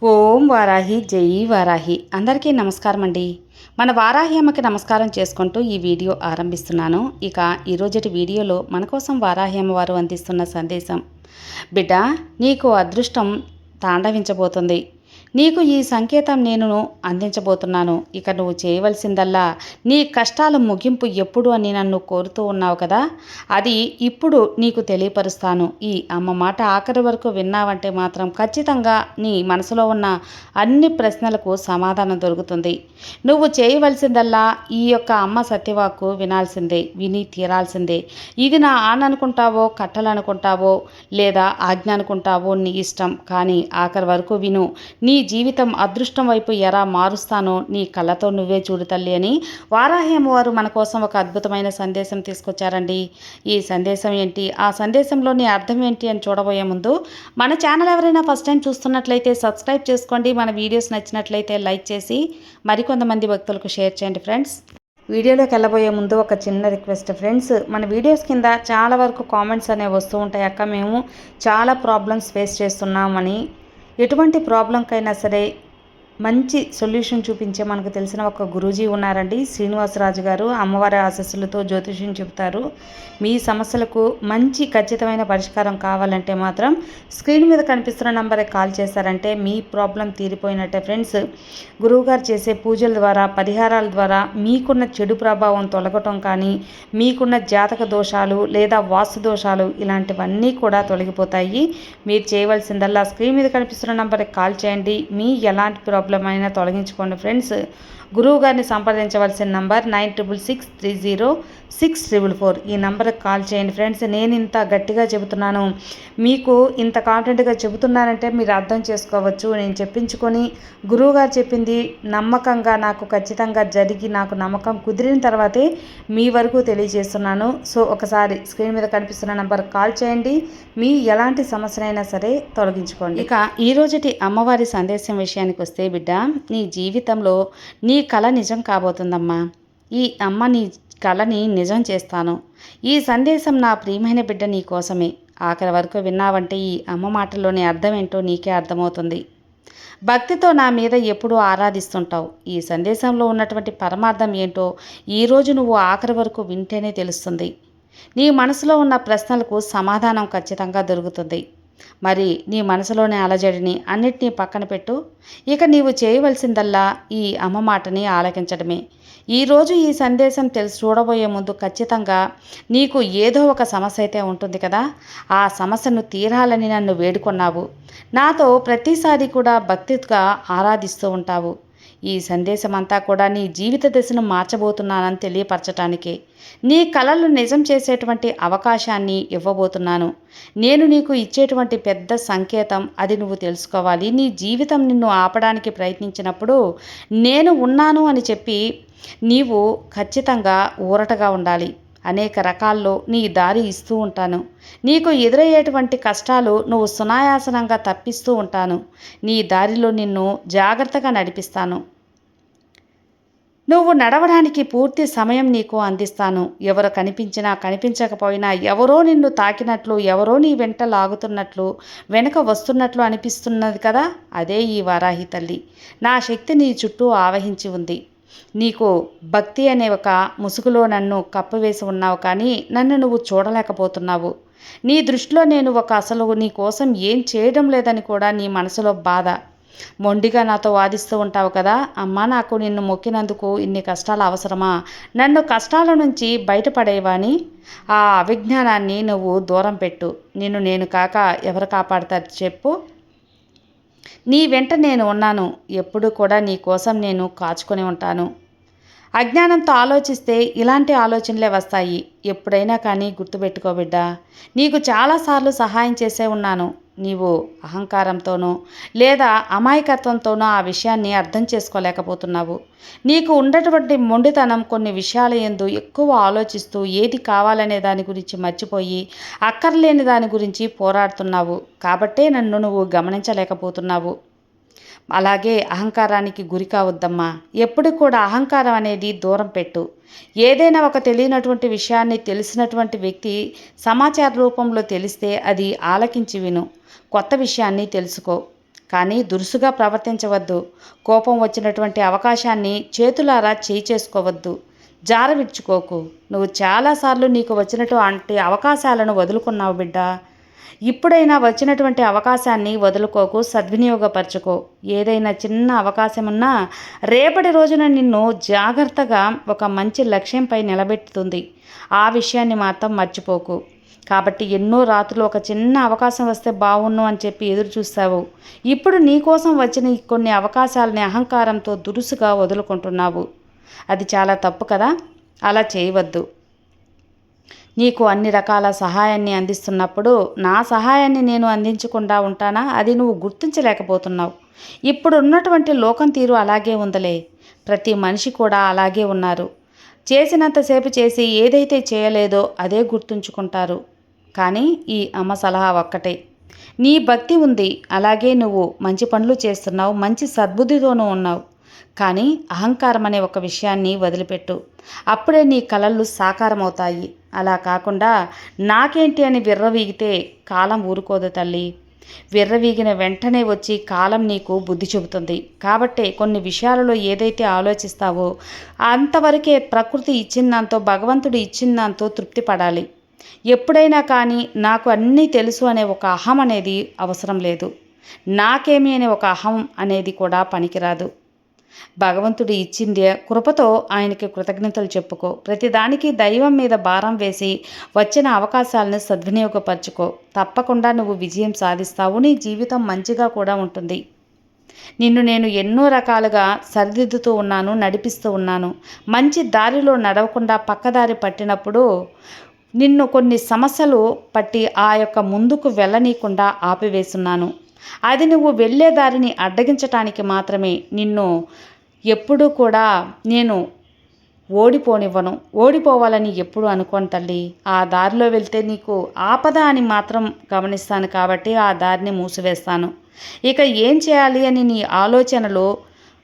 ఓం వారాహి జై వారాహి. అందరికీ నమస్కారం అండి. మన వారాహి అమ్మకి నమస్కారం చేసుకుంటూ ఈ వీడియో ఆరంభిస్తున్నాను. ఇక ఈరోజటి వీడియోలో మన కోసం వారాహి అమ్మవారు అందిస్తున్న సందేశం: బిడ్డ, నీకు అదృష్టం తాండవించబోతుంది. నీకు ఈ సంకేతం నేను అందించబోతున్నాను. ఇక నువ్వు చేయవలసిందల్లా నీ కష్టాల ముగింపు ఎప్పుడు అని నన్ను కోరుతూ ఉన్నావు కదా, అది ఇప్పుడు నీకు తెలియపరుస్తాను. ఈ అమ్మ మాట ఆఖరి వరకు విన్నావంటే మాత్రం ఖచ్చితంగా నీ మనసులో ఉన్న అన్ని ప్రశ్నలకు సమాధానం దొరుకుతుంది. నువ్వు చేయవలసిందల్లా ఈ యొక్క అమ్మ సత్యవాక్కు వినాల్సిందే, విని తీరాల్సిందే. ఇది నా అనుకుంటావో, కట్టలనుకుంటావో, లేదా ఆజ్ఞ అనుకుంటావో నీ ఇష్టం. కానీ ఆఖరి వరకు విను. నీ జీవితం అదృష్టం వైపు ఎలా మారుస్తానో నీ కళ్ళతో నువ్వే చూడు తల్లి అని వారాహి అమ్మవారు మన కోసం ఒక అద్భుతమైన సందేశం తీసుకొచ్చారండి. ఈ సందేశం ఏంటి, ఆ సందేశంలోని అర్థం ఏంటి అని చూడబోయే ముందు మన ఛానల్ ఎవరైనా ఫస్ట్ టైం చూస్తున్నట్లయితే సబ్స్క్రైబ్ చేసుకోండి. మన వీడియోస్ నచ్చినట్లయితే లైక్ చేసి మరికొంతమంది భక్తులకు షేర్ చేయండి ఫ్రెండ్స్. వీడియోలోకి వెళ్ళబోయే ముందు ఒక చిన్న రిక్వెస్ట్ ఫ్రెండ్స్, మన వీడియోస్ కింద చాలా వరకు కామెంట్స్ అనేవి వస్తూ ఉంటాయి. అక్క, మేము చాలా ప్రాబ్లమ్స్ ఫేస్ చేస్తున్నామని, ఎటువంటి ప్రాబ్లంకైనా సరే మంచి సొల్యూషన్ చూపించే మనకు తెలిసిన ఒక గురూజీ ఉన్నారండి, శ్రీనివాసరాజు గారు. అమ్మవారి ఆశస్సులతో జ్యోతిష్యం చెబుతారు. మీ సమస్యలకు మంచి ఖచ్చితమైన పరిష్కారం కావాలంటే మాత్రం స్క్రీన్ మీద కనిపిస్తున్న నంబర్కి కాల్ చేశారంటే మీ ప్రాబ్లం తీరిపోయినట్టే ఫ్రెండ్స్. గురువుగారు చేసే పూజల ద్వారా, పరిహారాల ద్వారా మీకున్న చెడు ప్రభావం తొలగటం కానీ, మీకున్న జాతక దోషాలు లేదా వాస్తు దోషాలు ఇలాంటివన్నీ కూడా తొలగిపోతాయి. మీరు చేయవలసిందల్లా స్క్రీన్ మీద కనిపిస్తున్న నంబర్కి కాల్ చేయండి. మీ ఎలాంటి ప్రాబ్లం అయినా తొలగించుకోండి ఫ్రెండ్స్. గురువు గారిని సంప్రదించవలసిన నంబర్ 96630644. ఈ నంబర్కి కాల్ చేయండి ఫ్రెండ్స్. నేను ఇంత గట్టిగా చెబుతున్నాను, మీకు ఇంత కాన్ఫిడెంట్గా చెబుతున్నానంటే మీరు అర్థం చేసుకోవచ్చు. నేను చెప్పించుకొని గురువుగారు చెప్పింది నమ్మకంగా నాకు ఖచ్చితంగా జరిగి నాకు నమ్మకం కుదిరిన తర్వాతే మీ వరకు తెలియజేస్తున్నాను. సో ఒకసారి స్క్రీన్ మీద కనిపిస్తున్న నంబర్కి కాల్ చేయండి. మీ ఎలాంటి సమస్యనైనా సరే తొలగించుకోండి. ఇక ఈరోజుటి అమ్మవారి సందేశం విషయానికి వస్తే, బిడ్డ, నీ జీవితంలో నీ కళ నిజం కాబోతుందమ్మా. ఈ అమ్మ నీ కళని నిజం చేస్తాను. ఈ సందేశం నా ప్రియమైన బిడ్డ నీ కోసమే. ఆఖరి వరకు విన్నావంటే ఈ అమ్మ మాటల్లోని అర్థం ఏంటో నీకే అర్థమవుతుంది. భక్తితో నా మీద ఎప్పుడూ ఆరాధిస్తుంటావు. ఈ సందేశంలో ఉన్నటువంటి పరమార్థం ఏంటో ఈరోజు నువ్వు ఆఖరి వరకు వింటేనే తెలుస్తుంది. నీ మనసులో ఉన్న ప్రశ్నలకు సమాధానం ఖచ్చితంగా దొరుకుతుంది. మరి నీ మనసులోని అలజడిని అన్నిటినీ పక్కన పెట్టు. ఇక నీవు చేయవలసిందల్లా ఈ అమ్మ మాటని ఆలకించడమే. ఈరోజు ఈ సందేశం చూడబోయే ముందు ఖచ్చితంగా నీకు ఏదో ఒక సమస్య అయితే ఉంటుంది కదా, ఆ సమస్యను తీరాలని నన్ను వేడుకొన్నావు. నాతో ప్రతిసారి కూడా భక్తిగా ఆరాధిస్తూ ఉంటావు. ఈ సందేశం అంతా కూడా నీ జీవిత దశను మార్చబోతున్నానని తెలియపరచటానికే. నీ కలలు నిజం చేసేటువంటి అవకాశాన్ని ఇవ్వబోతున్నాను. నేను నీకు ఇచ్చేటువంటి పెద్ద సంకేతం, అది నువ్వు తెలుసుకోవాలి. నీ జీవితం నిన్ను ఆపడానికి ప్రయత్నించినప్పుడు నేను ఉన్నాను అని చెప్పి నీవు ఖచ్చితంగా ఊరటగా ఉండాలి. అనేక రకాల్లో నీ దారి ఇస్తూ ఉంటాను. నీకు ఎదురయ్యేటువంటి కష్టాలు నువ్వు సునాయాసనంగా తప్పిస్తూ ఉంటాను. నీ దారిలో నిన్ను జాగ్రత్తగా నడిపిస్తాను. నువ్వు నడవడానికి పూర్తి సమయం నీకు అందిస్తాను. ఎవరు కనిపించినా కనిపించకపోయినా, ఎవరో నిన్ను తాకినట్లు, ఎవరో నీ వెంట లాగుతున్నట్లు, వెనుక వస్తున్నట్లు అనిపిస్తున్నది కదా, అదే ఈ వారాహి తల్లి. నా శక్తి నీ చుట్టూ ఆవహించి ఉంది. నీకు భక్తి అనే ఒక ముసుగులో నన్ను కప్పివేసి ఉన్నావు, కానీ నన్ను నువ్వు చూడలేకపోతున్నావు. నీ దృష్టిలో నేను అసలు నీ కోసం ఏం చేయడం లేదని కూడా నీ మనసులో బాధ. మొండిగా నాతో వాదిస్తూ ఉంటావు కదా, అమ్మా, నాకు నిన్ను మొక్కినందుకు ఇన్ని కష్టాలు అవసరమా? నన్ను కష్టాల నుంచి బయటపడేవాని ఆ అవిజ్ఞానాన్ని నువ్వు దూరం పెట్టు. నేను కాక ఎవరు కాపాడతారు చెప్పు? నీ వెంట నేను ఉన్నాను. ఎప్పుడు కూడా నీ కోసం నేను కాచుకొని ఉంటాను. అజ్ఞానంతో ఆలోచిస్తే ఇలాంటి ఆలోచనలే వస్తాయి. ఎప్పుడైనా కానీ గుర్తుపెట్టుకో బిడ్డ, నీకు చాలాసార్లు సహాయం చేసే ఉన్నాను. నీవు అహంకారంతోనో లేదా అమాయకత్వంతోనో ఆ విషయాన్ని అర్థం చేసుకోలేకపోతున్నావు. నీకు ఉన్నటువంటి మొండితనం కొన్ని విషయాల యందు ఎక్కువ ఆలోచిస్తూ ఏది కావాలనే దాని గురించి మర్చిపోయి అక్కర్లేని దాని గురించి పోరాడుతున్నావు. కాబట్టే నన్ను నువ్వు గమనించలేకపోతున్నావు. అలాగే అహంకారానికి గురి కావద్దమ్మా. ఎప్పుడు కూడా అహంకారం అనేది దూరం పెట్టు. ఏదైనా ఒక తెలియనటువంటి విషయాన్ని తెలిసినటువంటి వ్యక్తి సమాచార రూపంలో తెలిస్తే అది ఆలకించి విను. కొత్త విషయాన్ని తెలుసుకో. కానీ దురుసుగా ప్రవర్తించవద్దు. కోపం వచ్చినటువంటి అవకాశాన్ని చేతులారా చేయి చేసుకోవద్దు. జారవిడ్చుకోకు. నువ్వు చాలాసార్లు నీకు వచ్చినటువంటి అవకాశాలను వదులుకున్నావు బిడ్డ. ఇప్పుడైనా వచ్చినటువంటి అవకాశాన్ని వదులుకోకు, సద్వినియోగపరచుకో. ఏదైనా చిన్న అవకాశం ఉన్నా రేపటి రోజున నిన్ను జాగ్రత్తగా ఒక మంచి లక్ష్యంపై నిలబెట్టుతుంది. ఆ విషయాన్ని మాత్రం మర్చిపోకు. కాబట్టి ఎన్నో రాత్రులు ఒక చిన్న అవకాశం వస్తే బావుణ్ణు అని చెప్పి ఎదురు చూస్తావు. ఇప్పుడు నీకోసం వచ్చిన కొన్ని అవకాశాలని అహంకారంతో దురుసుగా వదులుకుంటున్నావు. అది చాలా తప్పు కదా. అలా చేయవద్దు. నీకు అన్ని రకాల సహాయాన్ని అందిస్తున్నప్పుడు నా సహాయాన్ని నేను అందించకుండా ఉంటానా? అది నువ్వు గుర్తించలేకపోతున్నావు. ఇప్పుడు ఉన్నటువంటి లోకం తీరు అలాగే ఉందలే. ప్రతి మనిషి కూడా అలాగే ఉన్నారు. చేసినంతసేపు చేసి ఏదైతే చేయలేదో అదే గుర్తుంచుకుంటారు. కానీ ఈ అమ్మ సలహా ఒక్కటే. నీ భక్తి ఉంది, అలాగే నువ్వు మంచి పనులు చేస్తున్నావు, మంచి సద్బుద్ధితోనూ ఉన్నావు. కానీ అహంకారం అనే ఒక విషయాన్ని వదిలిపెట్టు. అప్పుడే నీ కలలు సాకారమవుతాయి. అలా కాకుండా నాకేంటి అని విర్రవీగితే కాలం ఊరుకోదు తల్లి. విర్రవీగిన వెంటనే వచ్చి కాలం నీకు బుద్ధి చెబుతుంది. కాబట్టే కొన్ని విషయాలలో ఏదైతే ఆలోచిస్తావో అంతవరకే ప్రకృతి ఇచ్చిందాంతో, భగవంతుడు ఇచ్చిందాంతో తృప్తి పడాలి. ఎప్పుడైనా కానీ నాకు అన్నీ తెలుసు అనే ఒక అహం అనేది అవసరం లేదు. నాకేమి అనే ఒక అహం అనేది కూడా పనికిరాదు. భగవంతుడు ఇచ్చింది కృపతో ఆయనకి కృతజ్ఞతలు చెప్పుకో. ప్రతిదానికి దైవం మీద భారం వేసి వచ్చిన అవకాశాలను సద్వినియోగపరచుకో. తప్పకుండా నువ్వు విజయం సాధిస్తావు. నీ జీవితం మంచిగా కూడా ఉంటుంది. నిన్ను నేను ఎన్నో రకాలుగా సరిదిద్దుతూ ఉన్నాను, నడిపిస్తూ ఉన్నాను. మంచి దారిలో నడవకుండా పక్కదారి పట్టినప్పుడు నిన్ను కొన్ని సమస్యలు పట్టి ఆ యొక్క ముందుకు వెళ్ళనీయకుండా ఆపివేస్తున్నాను. అది నువ్వు వెళ్ళే దారిని అడ్డగించటానికి మాత్రమే. నిన్ను ఎప్పుడూ కూడా నేను ఓడిపోనివ్వను. ఓడిపోవాలని ఎప్పుడు అనుకోను తల్లి. ఆ దారిలో వెళ్తే నీకు ఆపద అని మాత్రం గమనిస్తాను కాబట్టి ఆ దారిని మూసివేస్తాను. ఇక ఏం చేయాలి అని నీ ఆలోచనలో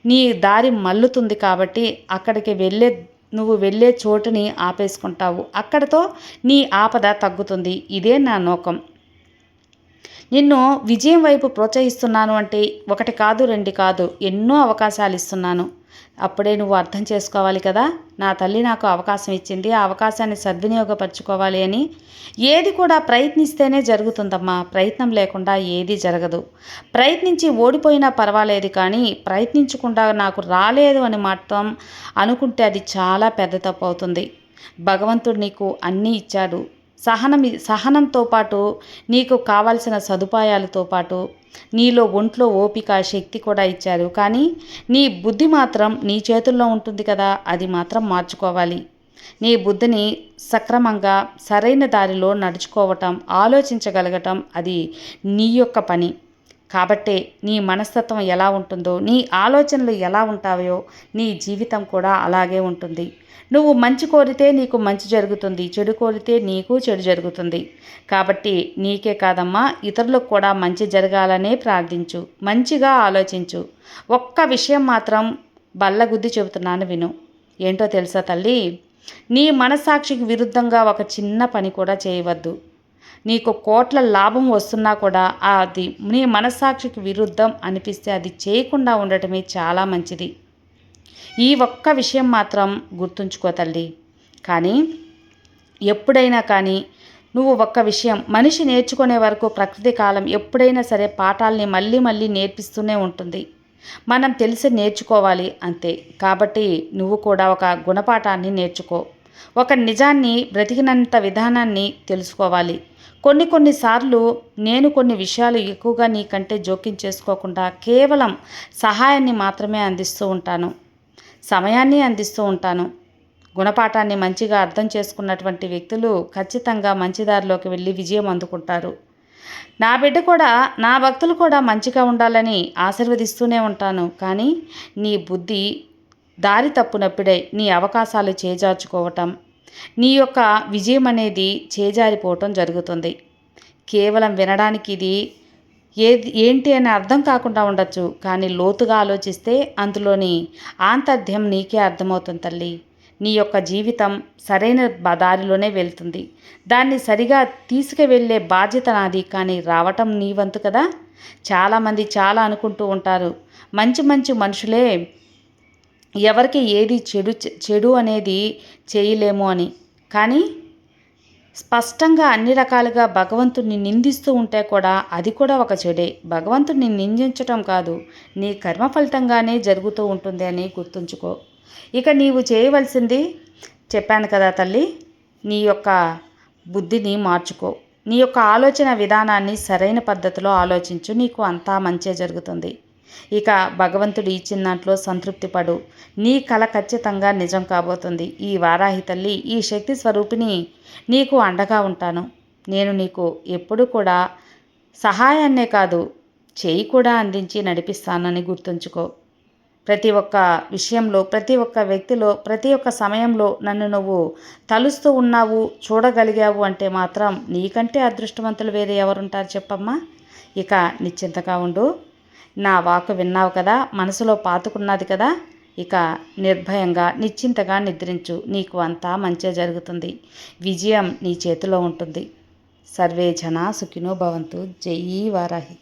నీ దారి మల్లుతుంది కాబట్టి అక్కడికి నువ్వు వెళ్ళే చోటుని ఆపేసుకుంటావు. అక్కడితో నీ ఆపద తగ్గుతుంది. ఇదే నా నోకం. నిన్ను విజయం వైపు ప్రోత్సహిస్తున్నాను అంటే ఒకటి కాదు, రెండు కాదు, ఎన్నో అవకాశాలు ఇస్తున్నాను. అప్పుడే నువ్వు అర్థం చేసుకోవాలి కదా. నా తల్లి నాకు అవకాశం ఇచ్చింది, ఆ అవకాశాన్ని సద్వినియోగపరచుకోవాలి అని. ఏది కూడా ప్రయత్నిస్తేనే జరుగుతుందమ్మా. ప్రయత్నం లేకుండా ఏది జరగదు. ప్రయత్నించి ఓడిపోయినా పర్వాలేదు, కానీ ప్రయత్నించకుండా నాకు రాలేదు అని మాత్రం అనుకుంటే అది చాలా పెద్ద తప్పు అవుతుంది. భగవంతుడు నీకు అన్నీ ఇచ్చాడు. సహనంతో పాటు నీకు కావాల్సిన సదుపాయాలతో పాటు నీలో ఒంట్లో ఓపిక, శక్తి కూడా ఇచ్చారు. కానీ నీ బుద్ధి మాత్రం నీ చేతుల్లో ఉంటుంది కదా. అది మాత్రం మార్చుకోవాలి. నీ బుద్ధిని సక్రమంగా సరైన దారిలో నడుచుకోవటం, ఆలోచించగలగటం అది నీ యొక్క పని. కాబట్టే నీ మనస్తత్వం ఎలా ఉంటుందో, నీ ఆలోచనలు ఎలా ఉంటాయో నీ జీవితం కూడా అలాగే ఉంటుంది. నువ్వు మంచి కోరితే నీకు మంచి జరుగుతుంది, చెడు కోరితే నీకు చెడు జరుగుతుంది. కాబట్టి నీకే కాదమ్మా, ఇతరులకు కూడా మంచి జరగాలనే ప్రార్థించు, మంచిగా ఆలోచించు. ఒక్క విషయం మాత్రం బల్లగుద్ది చెబుతున్నాను విను. ఏంటో తెలుసా తల్లి? నీ మనస్సాక్షికి విరుద్ధంగా ఒక చిన్న పని కూడా చేయవద్దు. నీకు కోట్ల లాభం వస్తున్నా కూడా అది నీ మనస్సాక్షికి విరుద్ధం అనిపిస్తే అది చేయకుండా ఉండటమే చాలా మంచిది. ఈ ఒక్క విషయం మాత్రం గుర్తుంచుకో తల్లి. కానీ ఎప్పుడైనా కానీ నువ్వు ఒక్క విషయం, మనిషి నేర్చుకునే వరకు ప్రకృతి కాలం ఎప్పుడైనా సరే పాఠాలని మళ్ళీ మళ్ళీ నేర్పిస్తూనే ఉంటుంది. మనం తెలిసి నేర్చుకోవాలి అంతే. కాబట్టి నువ్వు కూడా ఒక గుణపాఠాన్ని నేర్చుకో. ఒక నిజాన్ని బ్రతికినంత విధానాన్ని తెలుసుకోవాలి. కొన్నిసార్లు నేను కొన్ని విషయాలు ఎక్కువగా నీకంటే జోక్యం చేసుకోకుండా కేవలం సహాయాన్ని మాత్రమే అందిస్తూ ఉంటాను, సమయాన్ని అందిస్తూ ఉంటాను. గుణపాఠాన్ని మంచిగా అర్థం చేసుకున్నటువంటి వ్యక్తులు ఖచ్చితంగా మంచి దారిలోకి వెళ్ళి విజయం అందుకుంటారు. నా బిడ్డ కూడా, నా భక్తులు కూడా మంచిగా ఉండాలని ఆశీర్వదిస్తూనే ఉంటాను. కానీ నీ బుద్ధి దారి తప్పునప్పుడే నీ అవకాశాలు చేజార్చుకోవటం, నీ యొక్క విజయం అనేది చేజారిపోవటం జరుగుతుంది. కేవలం వినడానికి ఇది ఏంటి అని అర్థం కాకుండా ఉండొచ్చు, కానీ లోతుగా ఆలోచిస్తే అందులోని ఆంతర్యం నీకే అర్థమవుతుంది తల్లి. నీ యొక్క జీవితం సరైన దారిలోనే వెళ్తుంది. దాన్ని సరిగా తీసుకువెళ్ళే బాధ్యత నాది, కానీ రావటం నీ వంతు కదా. చాలామంది చాలా అనుకుంటూ ఉంటారు, మంచి మంచి మనుషులే ఎవరికి ఏది చెడు అనేది చేయలేము అని. కానీ స్పష్టంగా అన్ని రకాలుగా భగవంతుడిని నిందిస్తూ ఉంటే కూడా అది కూడా ఒక చెడే. భగవంతుడిని నిందించటం కాదు, నీ కర్మ ఫలితంగానే జరుగుతూ ఉంటుంది అని గుర్తుంచుకో. ఇక నీవు చేయవలసింది చెప్పాను కదా తల్లి, నీ యొక్క బుద్ధిని మార్చుకో. నీ యొక్క ఆలోచన విధానాన్ని సరైన పద్ధతిలో ఆలోచించు, నీకు అంతా మంచే జరుగుతుంది. ఇక భగవంతుడు ఇచ్చిన దాంట్లో సంతృప్తి పడు. నీ కల ఖచ్చితంగా నిజం కాబోతుంది. ఈ వారాహి తల్లి, ఈ శక్తి స్వరూపిణి నీకు అండగా ఉంటాను. నేను నీకు ఎప్పుడు కూడా సహాయాన్నే కాదు, చేయి కూడా అందించి నడిపిస్తానని గుర్తుంచుకో. ప్రతి ఒక్క విషయంలో, ప్రతి ఒక్క వ్యక్తిలో, ప్రతి ఒక్క సమయంలో నన్ను నువ్వు తలుస్తూ ఉన్నావు, చూడగలిగావు అంటే మాత్రం నీకంటే అదృష్టవంతులు వేరే ఎవరుంటారు చెప్పమ్మా. ఇక నిశ్చింతగా ఉండు. నా వాకు విన్నావు కదా, మనసులో పాతుకున్నది కదా. ఇక నిర్భయంగా నిశ్చింతగా నిద్రించు, నీకు అంతా మంచే జరుగుతుంది. విజయం నీ చేతిలో ఉంటుంది. సర్వే జనా సుఖినో భవంతు. జై వారాహి.